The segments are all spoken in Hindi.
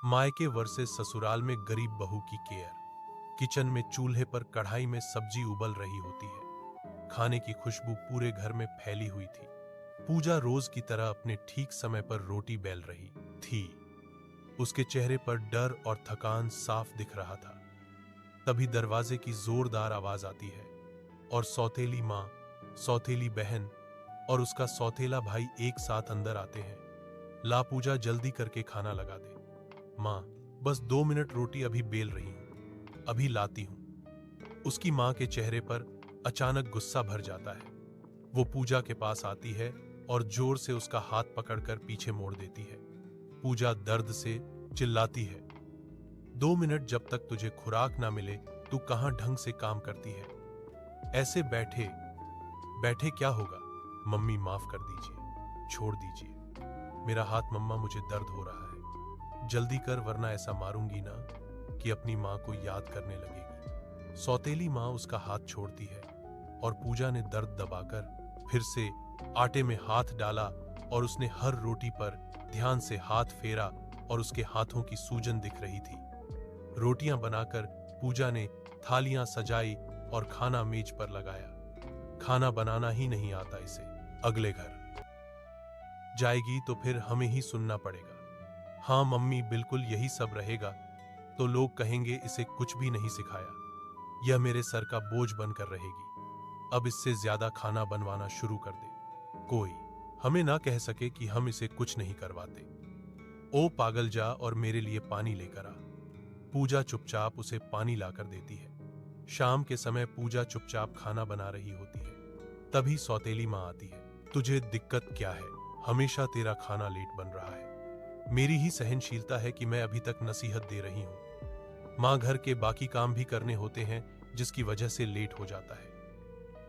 मायके वर्सेस ससुराल में गरीब बहू की केयर। किचन में चूल्हे पर कढ़ाई में सब्जी उबल रही होती है। खाने की खुशबू पूरे घर में फैली हुई थी। पूजा रोज की तरह अपने ठीक समय पर रोटी बेल रही थी। उसके चेहरे पर डर और थकान साफ दिख रहा था। तभी दरवाजे की जोरदार आवाज आती है और सौतेली माँ, सौतेली बहन और उसका सौतेला भाई एक साथ अंदर आते हैं। ला पूजा, जल्दी करके खाना लगा दे। माँ, बस 2 मिनट, रोटी अभी बेल रही हूं, अभी लाती हूं। उसकी माँ के चेहरे पर अचानक गुस्सा भर जाता है। वो पूजा के पास आती है और जोर से उसका हाथ पकड़कर पीछे मोड़ देती है। पूजा दर्द से चिल्लाती है, 2 मिनट, जब तक तुझे खुराक ना मिले तू कहां ढंग से काम करती है? ऐसे बैठे बैठे क्या होगा? मम्मी, माफ कर दीजिए, छोड़ दीजिए। मेरा हाथ मम्मा, मुझे दर्द हो रहा है, जल्दी कर वरना ऐसा मारूंगी ना कि अपनी माँ को याद करने लगेगी। सौतेली माँ उसका हाथ छोड़ती है और पूजा ने दर्द दबाकर फिर से आटे में हाथ डाला और उसने हर रोटी पर ध्यान से हाथ फेरा और उसके हाथों की सूजन दिख रही थी। रोटियां बनाकर पूजा ने थालियां सजाई और खाना मेज पर लगाया। खाना बनाना ही नहीं आता इसे। अगले घर जाएगी तो फिर हमें ही सुनना पड़ेगा। हाँ मम्मी, बिल्कुल यही सब रहेगा तो लोग कहेंगे इसे कुछ भी नहीं सिखाया। यह मेरे सर का बोझ बनकर रहेगी। अब इससे ज्यादा खाना बनवाना शुरू कर दे। कोई हमें ना कह सके कि हम इसे कुछ नहीं करवाते। ओ पागल, जा और मेरे लिए पानी लेकर आ। पूजा चुपचाप उसे पानी लाकर देती है। शाम के समय पूजा चुपचाप खाना बना रही होती है। तभी सौतेली माँ आती है। तुझे दिक्कत क्या है? हमेशा तेरा खाना लेट बन रहा है। मेरी ही सहनशीलता है कि मैं अभी तक नसीहत दे रही हूँ। माँ, घर के बाकी काम भी करने होते हैं जिसकी वजह से लेट हो जाता है।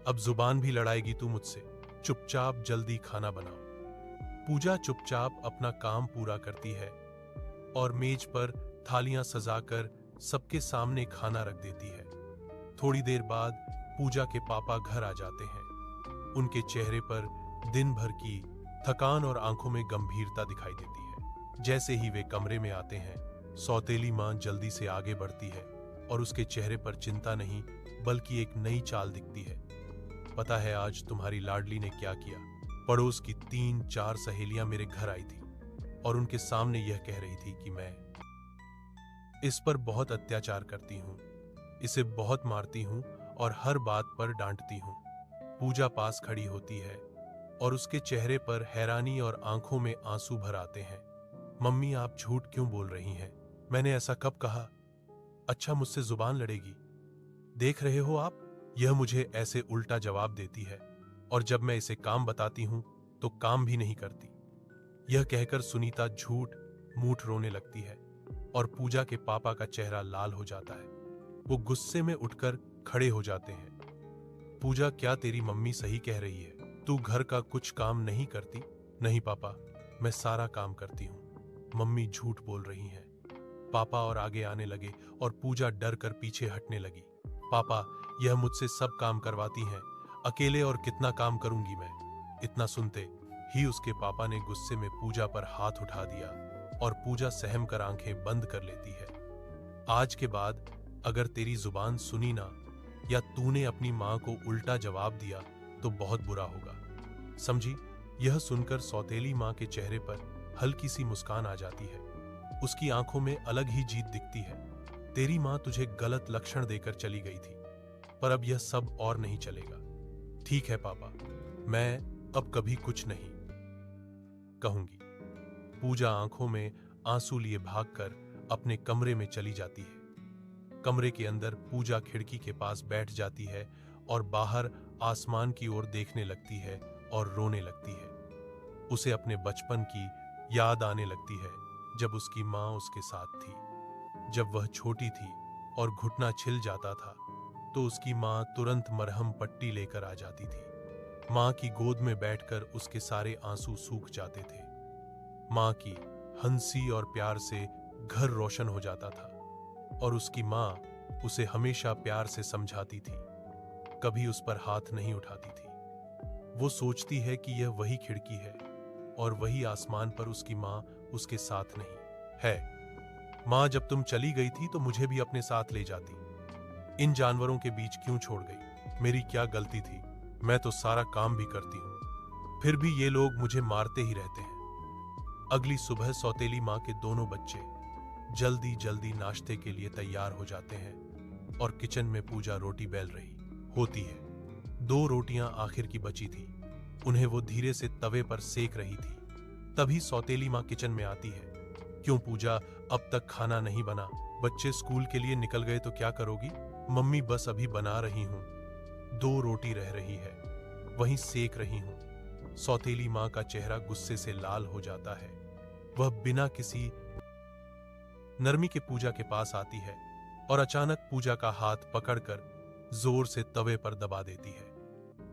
अब जुबान भी लड़ाएगी तू मुझसे? चुपचाप जल्दी खाना बनाओ। पूजा चुपचाप अपना काम पूरा करती है और मेज पर थालियां सजाकर सबके सामने खाना रख देती है। थोड़ी देर बाद पूजा के पापा घर आ जाते हैं। उनके चेहरे पर दिन भर की थकान और आंखों में गंभीरता दिखाई देती है। जैसे ही वे कमरे में आते हैं, सौतेली माँ जल्दी से आगे बढ़ती है और उसके चेहरे पर चिंता नहीं बल्कि एक नई चाल दिखती है। पता है आज तुम्हारी लाडली ने क्या किया? पड़ोस की 3-4 सहेलियां मेरे घर आई थी और उनके सामने यह कह रही थी कि मैं इस पर बहुत अत्याचार करती हूँ, इसे बहुत मारती हूँ और हर बात पर डांटती हूँ। पूजा पास खड़ी होती है और उसके चेहरे पर हैरानी और आंखों में आंसू भर आते हैं। मम्मी, आप झूठ क्यों बोल रही हैं? मैंने ऐसा कब कहा? अच्छा, मुझसे जुबान लड़ेगी? देख रहे हो आप, यह मुझे ऐसे उल्टा जवाब देती है और जब मैं इसे काम बताती हूं तो काम भी नहीं करती। यह कहकर सुनीता झूठ मूठ रोने लगती है और पूजा के पापा का चेहरा लाल हो जाता है। वो गुस्से में उठकर खड़े हो जाते हैं। पूजा, क्या तेरी मम्मी सही कह रही है? तू घर का कुछ काम नहीं करती? नहीं पापा, मैं सारा काम करती हूँ। मम्मी झूठ बोल रही हैं। पापा और आगे आने लगे और पूजा डर कर पीछे हटने लगी। पापा, यह मुझसे सब काम करवाती हैं, अकेले और कितना काम करूंगी मैं? इतना सुनते ही उसके पापा ने गुस्से में पूजा पर हाथ उठा दिया और पूजा सहम कर आंखें बंद कर लेती है। आज के बाद अगर तेरी जुबान सुनी ना या तूने अपनी माँ को उल्टा जवाब दिया तो बहुत बुरा होगा, समझी? यह सुनकर सौतेली माँ के चेहरे पर हल्की सी मुस्कान आ जाती है। उसकी आंखों में अलग ही जीत दिखती है। तेरी माँ तुझे गलत लक्षण देकर चली गई थी, पर अब यह सब और नहीं चलेगा। ठीक है पापा, मैं अब कभी कुछ नहीं कहूंगी। पूजा आंखों में आंसू लिए भागकर अपने कमरे में चली जाती है। कमरे के अंदर पूजा खिड़की के पास बैठ जाती है और बाहर आसमान की ओर देखने लगती है और रोने लगती है। उसे अपने बचपन की याद आने लगती है जब उसकी माँ उसके साथ थी। जब वह छोटी थी और घुटना छिल जाता था तो उसकी माँ तुरंत मरहम पट्टी लेकर आ जाती थी। माँ की गोद में बैठकर उसके सारे आंसू सूख जाते थे। माँ की हंसी और प्यार से घर रोशन हो जाता था और उसकी माँ उसे हमेशा प्यार से समझाती थी, कभी उस पर हाथ नहीं उठाती थी। वो सोचती है कि यह वही खिड़की है और वही आसमान पर उसकी माँ उसके साथ नहीं है। माँ, जब तुम चली गई थी तो मुझे भी अपने साथ ले जाती। इन जानवरों के बीच क्यों छोड़ गई? मेरी क्या गलती थी? मैं तो सारा काम भी करती हूँ, फिर भी ये लोग मुझे मारते ही रहते हैं। अगली सुबह सौतेली माँ के दोनों बच्चे जल्दी जल्दी नाश्ते के लिए तैयार हो जाते हैं और किचन में पूजा रोटी बेल रही होती है। 2 रोटियां आखिर की बची थी, उन्हें वो धीरे से तवे पर सेक रही थी। तभी सौतेली माँ किचन में आती है। क्यों पूजा, अब तक खाना नहीं बना? बच्चे स्कूल के लिए निकल गए तो क्या करोगी? मम्मी, बस अभी बना रही हूँ। 2 रोटी रह रही है, वहीं सेक रही हूँ। सौतेली माँ का चेहरा गुस्से से लाल हो जाता है। वह बिना किसी नरमी के पूजा के पास आती है और अचानक पूजा का हाथ पकड़कर जोर से तवे पर दबा देती है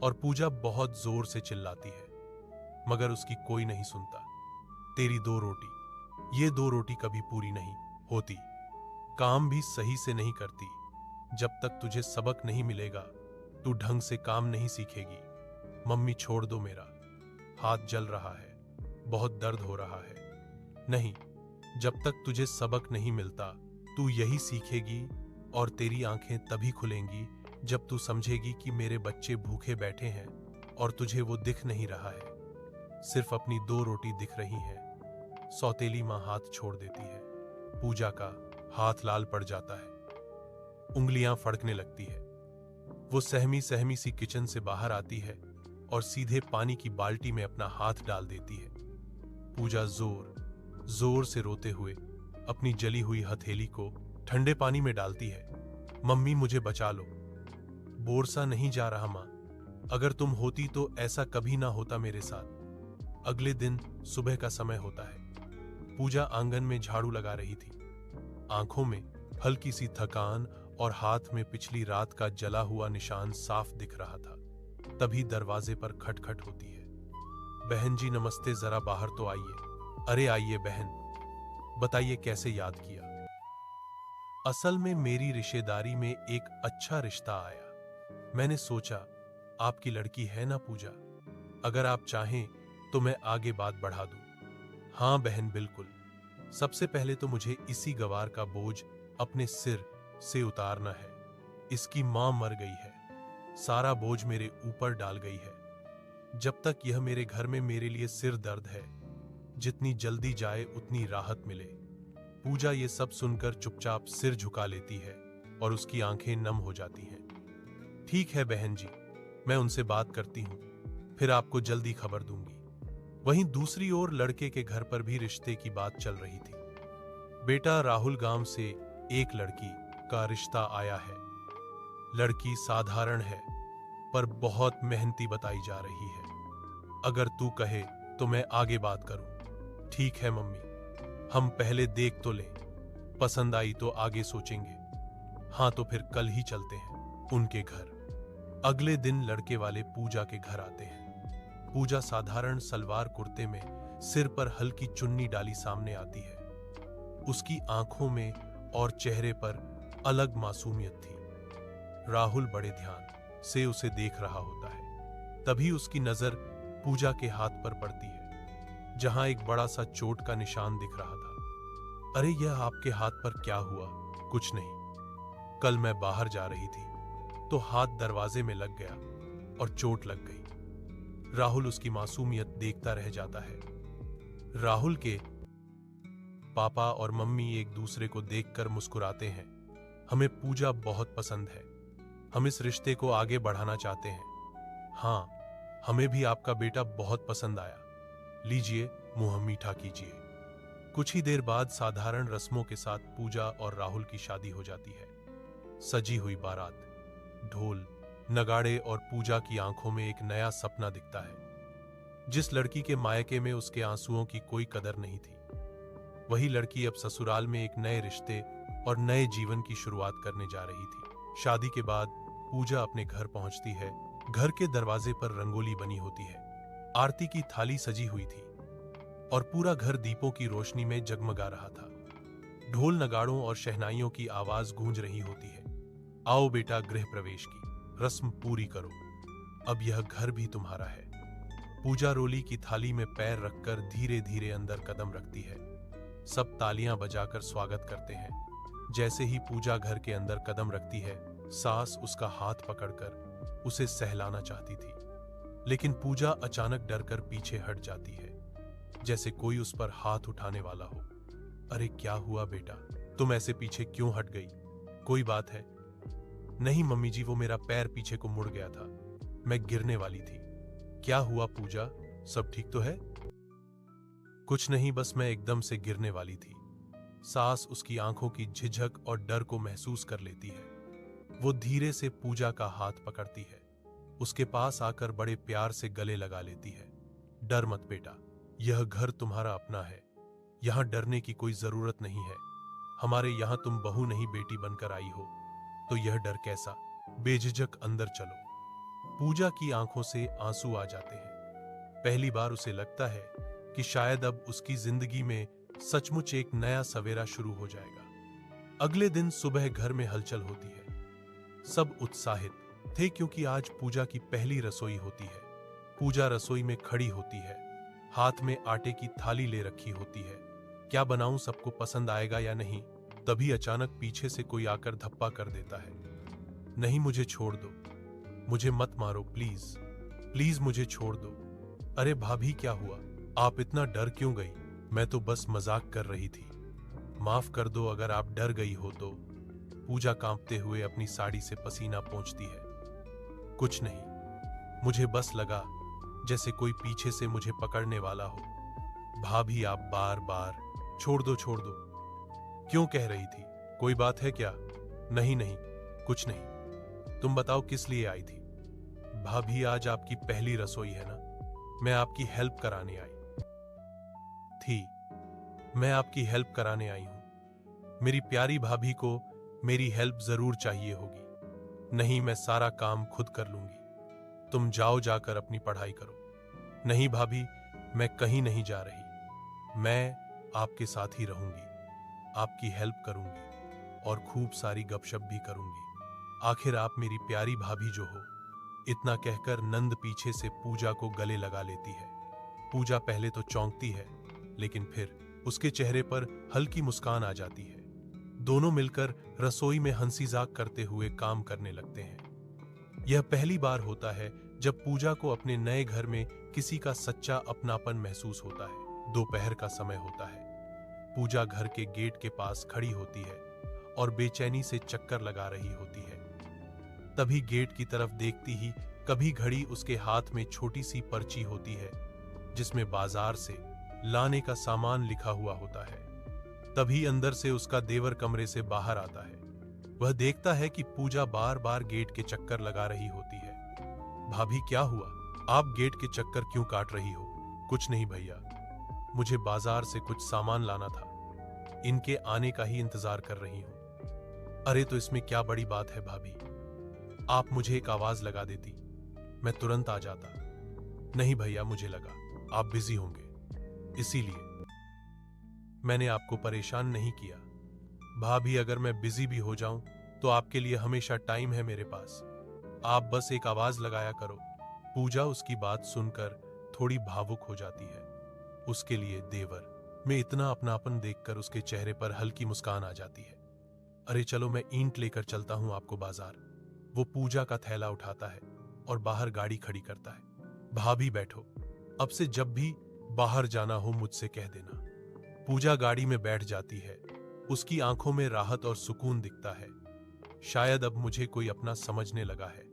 और पूजा बहुत जोर से चिल्लाती है, मगर उसकी कोई नहीं सुनता। तेरी 2 रोटी, ये 2 रोटी कभी पूरी नहीं होती। काम भी सही से नहीं करती। जब तक तुझे सबक नहीं मिलेगा, तू ढंग से काम नहीं सीखेगी। मम्मी, छोड़ दो, मेरा हाथ जल रहा है, बहुत दर्द हो रहा है। नहीं, जब तक तुझे सबक नहीं मिलता, तू यही सीखेगी और तेरी आंखें तभी खुलेंगी जब तू समझेगी कि मेरे बच्चे भूखे बैठे हैं और तुझे वो दिख नहीं रहा है, सिर्फ अपनी 2 रोटी दिख रही हैं। सौतेली माँ हाथ छोड़ देती है। पूजा का हाथ लाल पड़ जाता है, उंगलियां फड़कने लगती है। वो सहमी सहमी सी किचन से बाहर आती है और सीधे पानी की बाल्टी में अपना हाथ डाल देती है। पूजा जोर जोर से रोते हुए अपनी जली हुई हथेली को ठंडे पानी में डालती है। मम्मी, मुझे बचा लो, बोरसा नहीं जा रहा। माँ, अगर तुम होती तो ऐसा कभी ना होता मेरे साथ। अगले दिन सुबह का समय होता है। पूजा आंगन में झाड़ू लगा रही थी। आंखों में हल्की सी थकान और हाथ में पिछली रात का जला हुआ निशान साफ दिख रहा था। तभी दरवाजे पर खटखट होती है। बहन जी, नमस्ते, जरा बाहर तो आइए। अरे आइए बहन, बताइए कैसे याद किया? असल में मेरी रिश्तेदारी में एक अच्छा रिश्ता आया। मैंने सोचा आपकी लड़की है ना पूजा, अगर आप चाहें तो मैं आगे बात बढ़ा दूं। हाँ बहन, बिल्कुल। सबसे पहले तो मुझे इसी गवार का बोझ अपने सिर से उतारना है। इसकी मां मर गई है, सारा बोझ मेरे ऊपर डाल गई है। जब तक यह मेरे घर में मेरे लिए सिर दर्द है। जितनी जल्दी जाए उतनी राहत मिले। पूजा ये सब सुनकर चुपचाप सिर झुका लेती है और उसकी आंखें नम हो जाती हैं। ठीक है बहन जी, मैं उनसे बात करती हूँ, फिर आपको जल्दी खबर दूंगी। वहीं दूसरी ओर लड़के के घर पर भी रिश्ते की बात चल रही थी। बेटा राहुल, गांव से एक लड़की का रिश्ता आया है। लड़की साधारण है पर बहुत मेहनती बताई जा रही है। अगर तू कहे तो मैं आगे बात करूं। ठीक है मम्मी, हम पहले देख तो लें, पसंद आई तो आगे सोचेंगे। हाँ तो फिर कल ही चलते हैं उनके घर। अगले दिन लड़के वाले पूजा के घर आते हैं। पूजा साधारण सलवार कुर्ते में, सिर पर हल्की चुन्नी डाली सामने आती है। उसकी आंखों में और चेहरे पर अलग मासूमियत थी। राहुल बड़े ध्यान से उसे देख रहा होता है। तभी उसकी नजर पूजा के हाथ पर पड़ती है, जहां एक बड़ा सा चोट का निशान दिख रहा था। अरे, यह आपके हाथ पर क्या हुआ? कुछ नहीं, कल मैं बाहर जा रही थी तो हाथ दरवाजे में लग गया और चोट लग गई। राहुल उसकी मासूमियत देखता रह जाता है। राहुल के पापा और मम्मी एक दूसरे को देखकर मुस्कुराते हैं। हमें पूजा बहुत पसंद है, हम इस रिश्ते को आगे बढ़ाना चाहते हैं। हाँ, हमें भी आपका बेटा बहुत पसंद आया। लीजिए, मुंह मीठा कीजिए। कुछ ही देर बाद साधारण रस्मों के साथ पूजा और राहुल की शादी हो जाती है। सजी हुई बारात, ढोल, नगाड़े और पूजा की आंखों में एक नया सपना दिखता है। जिस लड़की के मायके में उसके आंसुओं की कोई कदर नहीं थी, वही लड़की अब ससुराल में एक नए रिश्ते और नए जीवन की शुरुआत करने जा रही थी। शादी के बाद पूजा अपने घर पहुंचती है। घर के दरवाजे पर रंगोली बनी होती है, आरती की थाली सजी हुई थी और पूरा घर दीपों की रोशनी में जगमगा रहा था। ढोल, नगाड़ों और शहनाइयों की आवाज गूंज रही होती है। आओ बेटा, गृह प्रवेश की रस्म पूरी करो, अब यह घर भी तुम्हारा है। पूजा रोली की थाली में पैर रखकर धीरे धीरे अंदर कदम रखती है। सब तालियां बजाकर स्वागत करते हैं। जैसे ही पूजा घर के अंदर कदम रखती है, सास उसका हाथ पकड़कर उसे सहलाना चाहती थी, लेकिन पूजा अचानक डरकर पीछे हट जाती है, जैसे कोई उस पर हाथ उठाने वाला हो। अरे क्या हुआ बेटा, तुम ऐसे पीछे क्यों हट गई? कोई बात है? नहीं मम्मी जी, वो मेरा पैर पीछे को मुड़ गया था, मैं गिरने वाली थी। क्या हुआ पूजा, सब ठीक तो है? कुछ नहीं, बस मैं एकदम से गिरने वाली थी। सास उसकी आंखों की झिझक और डर को महसूस कर लेती है। वो धीरे से पूजा का हाथ पकड़ती है, उसके पास आकर बड़े प्यार से गले लगा लेती है। डर मत बेटा, यह घर तुम्हारा अपना है, यहां डरने की कोई जरूरत नहीं है। हमारे यहां तुम बहू नहीं बेटी बनकर आई हो, तो यह डर कैसा? बेझिझक अंदर चलो। पूजा की आंखों से आंसू आ जाते हैं। पहली बार उसे लगता है कि शायद अब उसकी जिंदगी में सचमुच एक नया सवेरा शुरू हो जाएगा। अगले दिन सुबह घर में हलचल होती है। सब उत्साहित थे क्योंकि आज पूजा की पहली रसोई होती है। पूजा रसोई में खड़ी होती है, हाथ में आटे की थाली ले रखी होती है। क्या बनाऊं, सबको पसंद आएगा या नहीं? तभी अचानक पीछे से कोई आकर धप्पा कर देता है। नहीं, मुझे छोड़ दो, मुझे मत मारो, प्लीज प्लीज मुझे छोड़ दो। अरे भाभी क्या हुआ, आप इतना डर क्यों गई? मैं तो बस मजाक कर रही थी, माफ कर दो अगर आप डर गई हो तो। पूजा कांपते हुए अपनी साड़ी से पसीना पोंछती है। कुछ नहीं, मुझे बस लगा जैसे कोई पीछे से मुझे पकड़ने वाला हो। भाभी आप बार बार छोड़ दो छोड़ दो क्यों कह रही थी? कोई बात है क्या? नहीं नहीं, कुछ नहीं। तुम बताओ किस लिए आई थी? भाभी आज आपकी पहली रसोई है ना, मैं आपकी हेल्प कराने आई थी। मैं आपकी हेल्प कराने आई हूं। मेरी प्यारी भाभी को मेरी हेल्प जरूर चाहिए होगी। नहीं, मैं सारा काम खुद कर लूंगी, तुम जाओ, जाकर अपनी पढ़ाई करो। नहीं भाभी, मैं कहीं नहीं जा रही, मैं आपके साथ ही रहूंगी, आपकी हेल्प करूंगी और खूब सारी गपशप भी करूंगी। आखिर आप मेरी प्यारी भाभी जो हो। इतना कहकर नंद पीछे से पूजा को गले लगा लेती है। पूजा पहले तो चौंकती है, लेकिन फिर उसके चेहरे पर हल्की मुस्कान आ जाती है। दोनों मिलकर रसोई में हंसी-मजाक करते हुए काम करने लगते हैं। यह पहली बार होता है जब पूजा को अपने नए घर में किसी का सच्चा अपनापन महसूस होता है। दोपहर का समय होता है। पूजा घर के गेट के पास खड़ी होती है और बेचैनी से चक्कर लगा रही होती है। तभी गेट की तरफ देखती ही कभी घड़ी उसके हाथ में छोटी सी पर्ची होती है, जिसमें बाजार से लाने का सामान लिखा हुआ होता है। तभी अंदर से उसका देवर कमरे से बाहर आता है। वह देखता है कि पूजा बार बार गेट के चक्कर लगा रही होती है। भाभी क्या हुआ, आप गेट के चक्कर क्यों काट रही हो? कुछ नहीं भैया, मुझे बाजार से कुछ सामान लाना था, इनके आने का ही इंतजार कर रही हूं। अरे तो इसमें क्या बड़ी बात है भाभी, आप मुझे एक आवाज लगा देती, मैं तुरंत आ जाता। नहीं भैया, मुझे लगा आप बिजी होंगे, इसीलिए मैंने आपको परेशान नहीं किया। भाभी, अगर मैं बिजी भी हो जाऊं तो आपके लिए हमेशा टाइम है मेरे पास, आप बस एक आवाज लगाया करो। पूजा उसकी बात सुनकर थोड़ी भावुक हो जाती है। उसके लिए देवर में इतना अपनापन देखकर उसके चेहरे पर हल्की मुस्कान आ जाती है। अरे चलो, मैं ईंट लेकर चलता हूं आपको बाजार। वो पूजा का थैला उठाता है और बाहर गाड़ी खड़ी करता है। भाभी बैठो, अब से जब भी बाहर जाना हो मुझसे कह देना। पूजा गाड़ी में बैठ जाती है। उसकी आंखों में राहत और सुकून दिखता है। शायद अब मुझे कोई अपना समझने लगा है।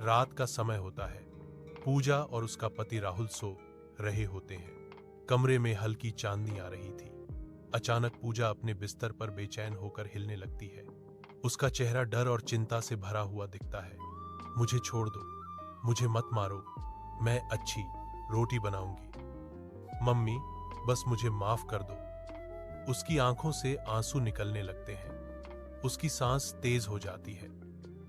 रात का समय होता है। पूजा और उसका पति राहुल सो रहे होते हैं। कमरे में हल्की चांदनी आ रही थी। अचानक पूजा अपने बिस्तर पर बेचैन होकर हिलने लगती है। उसका चेहरा डर और चिंता से भरा हुआ दिखता है। मुझे छोड़ दो, मुझे मत मारो, मैं अच्छी रोटी बनाऊंगी। मम्मी, बस मुझे माफ कर दो। उसकी आंखों से आंसू निकलने लगते हैं। उसकी सांस तेज हो जाती है।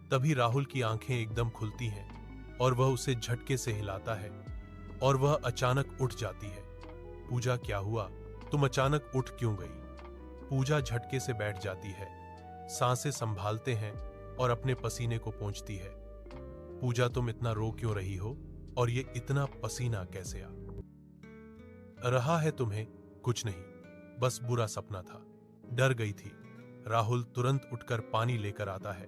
तभी राहुल की आंखें एकदम खुलती हैं और वह उसे झटके से हिलाता है और वह अचानक उठ जाती है। पूजा क्या हुआ, तुम अचानक उठ क्यों गई? पूजा झटके से बैठ जाती है। सांसें संभालते हैं और अपने पसीने को पोंछती है। पूजा, तुम इतना रो क्यों रही हो और ये इतना पसीना कैसे आ रहा है तुम्हें? कुछ नहीं, बस बुरा सपना था। डर गई थी। राहुल तुरंत उठकर पानी लेकर आता है।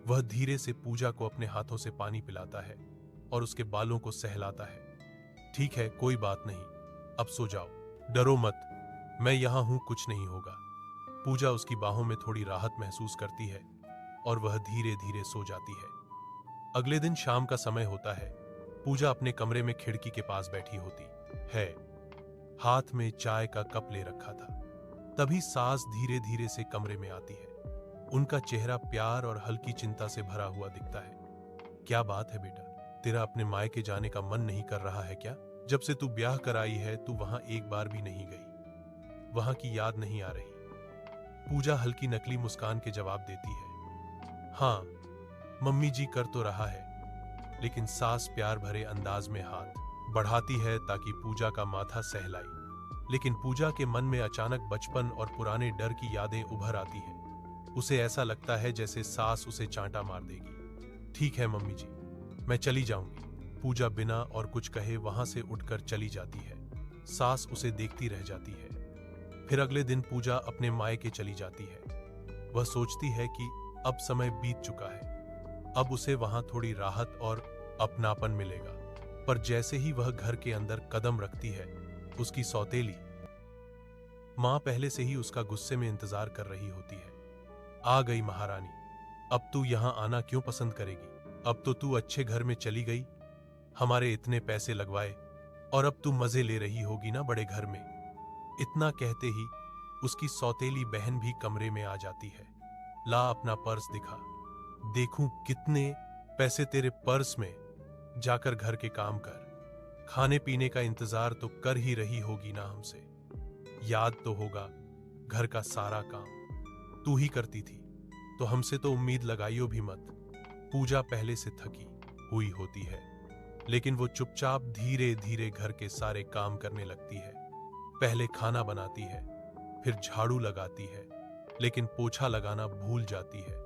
वह धीरे से पूजा को अपने हाथों से पानी पिलाता है और उसके बालों को सहलाता है। ठीक है, कोई बात नहीं, अब सो जाओ, डरो मत, मैं यहां हूं, कुछ नहीं होगा। पूजा उसकी बाहों में थोड़ी राहत महसूस करती है और वह धीरे धीरे सो जाती है। अगले दिन शाम का समय होता है। पूजा अपने कमरे में खिड़की के पास बैठी होती है, हाथ में चाय का कप ले रखा था। तभी सास धीरे धीरे से कमरे में आती है। उनका चेहरा प्यार और हल्की चिंता से भरा हुआ दिखता है। क्या बात है बेटा, तेरा अपने मायके जाने का मन नहीं कर रहा है क्या? जब से तू ब्याह कराई है तू वहां एक बार भी नहीं गई, वहां की याद नहीं आ रही? पूजा हल्की नकली मुस्कान के जवाब देती है, हाँ मम्मी जी, कर तो रहा है। लेकिन सास प्यार भरे अंदाज में हाथ बढ़ाती है ताकि पूजा का माथा सहलाई। लेकिन पूजा के मन में अचानक बचपन और पुराने डर की यादें उभर आती हैं। उसे ऐसा लगता है जैसे सास उसे चांटा मार देगी। ठीक है मम्मी जी, मैं चली जाऊंगी। पूजा बिना और कुछ कहे वहां से उठकर चली जाती है। सास उसे देखती रह जाती है। फिर अगले दिन पूजा अपने मायके चली जाती है। वह सोचती है कि अब समय बीत चुका है, अब उसे वहां थोड़ी राहत और अपनापन मिलेगा। पर जैसे ही वह घर के अंदर कदम रखती है, उसकी सौतेली मां पहले से ही उसका गुस्से में इंतजार कर रही होती है। आ गई महारानी, अब तू यहां आना क्यों पसंद करेगी? अब तो तू अच्छे घर में चली गई, हमारे इतने पैसे लगवाए, और अब तू मजे ले रही होगी ना बड़े घर में। इतना कहते ही उसकी सौतेली बहन भी कमरे में आ जाती है। ला अपना पर्स दिखा, देखूं कितने पैसे तेरे पर्स में। जाकर घर के काम कर, खाने पीने का इंतजार तो कर ही रही होगी ना हमसे। याद तो होगा घर का सारा काम तू ही करती थी, तो हमसे तो उम्मीद लगाइयो भी मत। पूजा पहले से थकी हुई होती है, लेकिन वो चुपचाप धीरे धीरे घर के सारे काम करने लगती है। पहले खाना बनाती है, फिर झाड़ू लगाती है, लेकिन पोछा लगाना भूल जाती है।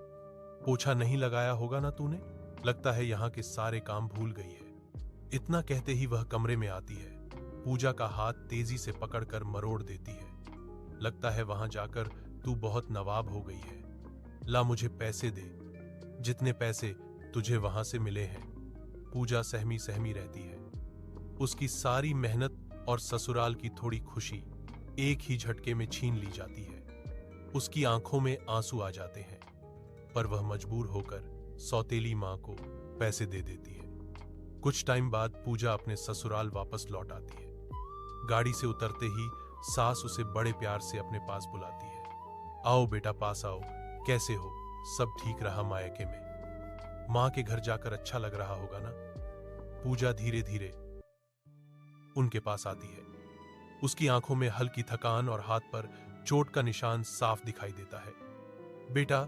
पोछा नहीं लगाया होगा ना तूने, लगता है यहाँ के सारे काम भूल गई है। इतना कहते ही वह कमरे में आती है। पूजा का हाथ तेजी से पकड़कर मरोड़ देती है। लगता है वहां जाकर तू बहुत नवाब हो गई है। ला मुझे पैसे दे, जितने पैसे तुझे वहां से मिले हैं। पूजा सहमी सहमी रहती है। उसकी सारी मेहनत और ससुराल की थोड़ी खुशी एक ही झटके में छीन ली जाती है। उसकी आंखों में आंसू आ जाते हैं, पर वह मजबूर होकर सौतेली मां को पैसे दे देती है। कुछ टाइम बाद पूजा अपने ससुराल वापस लौट आती है। गाड़ी से उतरते ही सास उसे बड़े प्यार से अपने पास बुलाती है। आओ बेटा, पास आओ, कैसे हो? सब ठीक रहा मायके में? मां के घर जाकर अच्छा लग रहा होगा ना? पूजा धीरे धीरे उनके पास आती है। उसकी आंखों में हल्की थकान और हाथ पर चोट का निशान साफ दिखाई देता है। बेटा,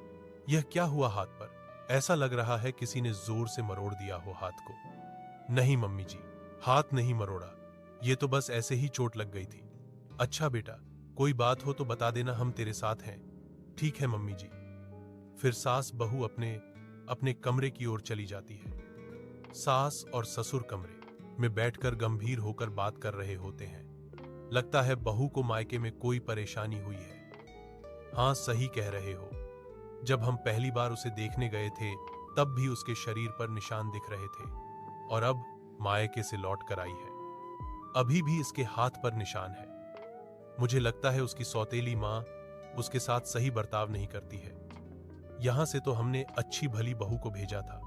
यह क्या हुआ हाथ पर? ऐसा लग रहा है किसी ने जोर से मरोड़ दिया हो हाथ को। नहीं मम्मी जी, हाथ नहीं मरोड़ा, ये तो बस ऐसे ही चोट लग गई थी। अच्छा बेटा, कोई बात हो तो बता देना, हम तेरे साथ हैं। ठीक है मम्मी जी। फिर सास बहू अपने अपने कमरे की ओर चली जाती है। सास और ससुर कमरे में बैठकर गंभीर होकर बात कर रहे होते हैं। लगता है बहू को मायके में कोई परेशानी हुई है। हाँ, सही कह रहे हो। जब हम पहली बार उसे देखने गए थे तब भी उसके शरीर पर निशान दिख रहे थे, और अब मायके से लौट कर आई है, अभी भी इसके हाथ पर निशान है। मुझे लगता है उसकी सौतेली मां उसके साथ सही बर्ताव नहीं करती है। यहां से तो हमने अच्छी भली बहू को भेजा था।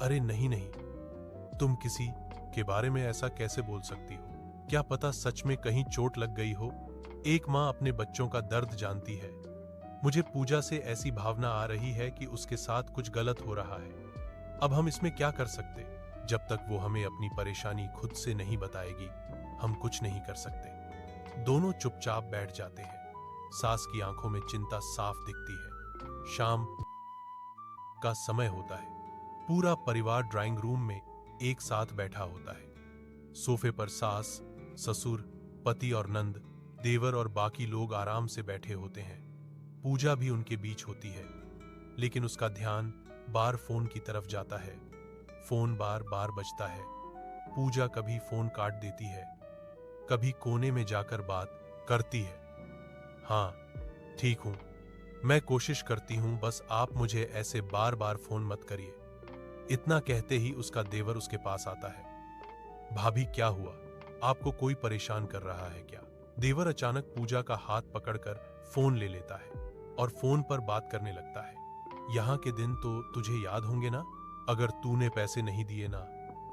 अरे नहीं नहीं, तुम किसी के बारे में ऐसा कैसे बोल सकती हो? क्या पता सच में कहीं चोट लग गई हो। एक मां अपने बच्चों का दर्द जानती है। मुझे पूजा से ऐसी भावना आ रही है कि उसके साथ कुछ गलत हो रहा है। अब हम इसमें क्या कर सकते? जब तक वो हमें अपनी परेशानी खुद से नहीं बताएगी, हम कुछ नहीं कर सकते। दोनों चुपचाप बैठ जाते हैं। सास की आंखों में चिंता साफ दिखती है। शाम का समय होता है। पूरा परिवार ड्राइंग रूम में एक साथ बैठा होता है। सोफे पर सास, ससुर, पति और नंद, देवर और बाकी लोग आराम से बैठे होते हैं। पूजा भी उनके बीच होती है, लेकिन उसका ध्यान बार फोन की तरफ जाता है। फोन बार बार बजता है। पूजा कभी फोन काट देती है, कभी कोने में जाकर बात करती है। हाँ, ठीक हूं। मैं कोशिश करती हूं, बस आप मुझे ऐसे बार बार फोन मत करिए। इतना कहते ही उसका देवर उसके पास आता है। भाभी क्या हुआ? आपको कोई परेशान कर रहा है क्या? देवर अचानक पूजा का हाथ पकड़कर फोन ले लेता है और फोन पर बात करने लगता है। यहाँ के दिन तो तुझे याद होंगे ना? अगर तूने पैसे नहीं दिए ना,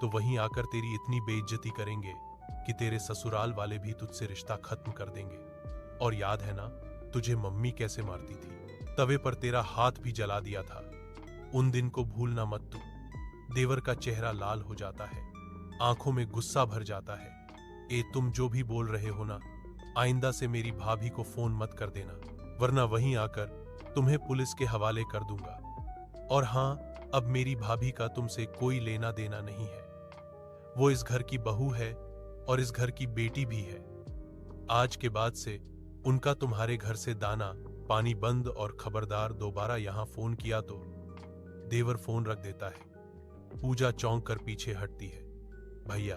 तो वहीं आकर तेरी इतनी बेइज्जती करेंगे कि तेरे ससुराल वाले भी तुझसे रिश्ता खत्म कर देंगे। और याद है ना, तुझे मम्मी कैसे मारती थी? तवे पर तेरा हाथ भी जला दिया था। उन दिन को भूलना मत तू। देवर का चेहरा लाल हो जाता है, आंखों में गुस्सा भर जाता है। तुम जो भी बोल रहे हो ना, आइंदा से मेरी भाभी को फोन मत कर देना, वरना वहीं आकर तुम्हें पुलिस के हवाले कर दूंगा। और हाँ, अब मेरी भाभी का तुमसे कोई लेना देना नहीं है। वो इस घर की बहू है और इस घर की बेटी भी है। आज के बाद से उनका तुम्हारे घर से दाना पानी बंद, और खबरदार दोबारा यहां फोन किया तो। देवर फोन रख देता है। पूजा चौंक कर पीछे हटती है। भैया,